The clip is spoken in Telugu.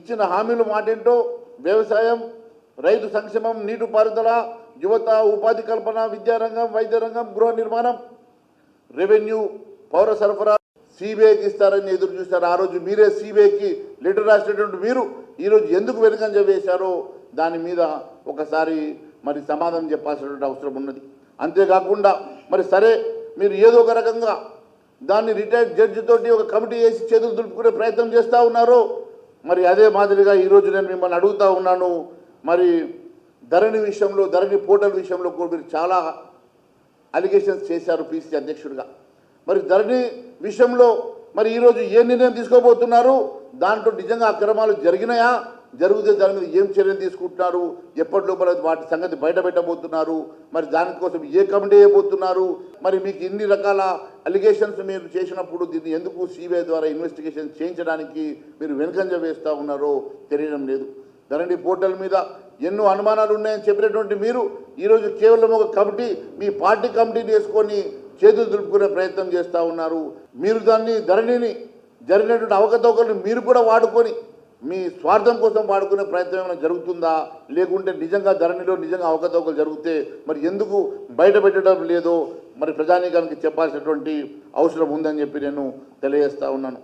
ఇచ్చిన హామీలు మాటేంటో వ్యవసాయం, రైతు సంక్షేమం, నీటిపారుదల, యువత, ఉపాధి కల్పన, విద్యారంగం, వైద్య రంగం, గృహ నిర్మాణం, రెవెన్యూ, పౌర సరఫరా సిబిఐకి ఇస్తారని ఎదురు చూశారు. ఆ రోజు మీరే సిబిఐకి లెటర్ రాసినటువంటి మీరు ఈరోజు ఎందుకు వెనుకంజ వేశారో దాని మీద ఒకసారి మరి సమాధానం చెప్పాల్సినటువంటి అవసరం ఉన్నది. అంతేకాకుండా మరి సరే మీరు ఏదో ఒక రకంగా దాన్ని రిటైర్డ్ జడ్జి తోటి ఒక కమిటీ వేసి చేతులు దులుపుకునే ప్రయత్నం చేస్తూ ఉన్నారు. మరి అదే మాదిరిగా ఈరోజు నేను మిమ్మల్ని అడుగుతూ ఉన్నాను, మరి ధరణి విషయంలో, ధరణి పోర్టల్ విషయంలో కూడా మీరు చాలా అలిగేషన్స్ చేశారు పిసిసి అధ్యక్షుడిగా. మరి ధరణి విషయంలో మరి ఈరోజు ఏ నిర్ణయం తీసుకోబోతున్నారు? దాంట్లో నిజంగా అక్రమాలు జరిగినాయా? జరిగితే దాని మీద ఏం చర్యలు తీసుకుంటున్నారు? ఎప్పటి లోపల వాటి సంగతి బయట పెట్టబోతున్నారు? మరి దానికోసం ఏ కమిటీ వేయబోతున్నారు? మరి మీకు ఇన్ని రకాల అలిగేషన్స్ మీరు చేసినప్పుడు దీన్ని ఎందుకు సిబిఐ ద్వారా ఇన్వెస్టిగేషన్ చేయించడానికి మీరు వెనుకంజ వేస్తూ ఉన్నారో తెలియడం లేదు. ధరణి పోర్టల్ మీద ఎన్నో అనుమానాలు ఉన్నాయని చెప్పినటువంటి మీరు ఈరోజు కేవలం ఒక కమిటీ, మీ పార్టీ కమిటీని వేసుకొని చేతులు దులుపుకునే ప్రయత్నం చేస్తూ ఉన్నారు. మీరు దాన్ని ధరణిని జరిగినటువంటి అవకతవకలను మీరు కూడా వాడుకొని మీ స్వార్థం కోసం వాడుకునే ప్రయత్నం ఏమైనా జరుగుతుందా? లేకుంటే నిజంగా ధరణిలో నిజంగా అవకతవకలు జరిగితే మరి ఎందుకు బయట పెట్టడం లేదో మరి ప్రజానీకానికి చెప్పాల్సినటువంటి అవసరం ఉందని చెప్పి నేను తెలియజేస్తూ ఉన్నాను.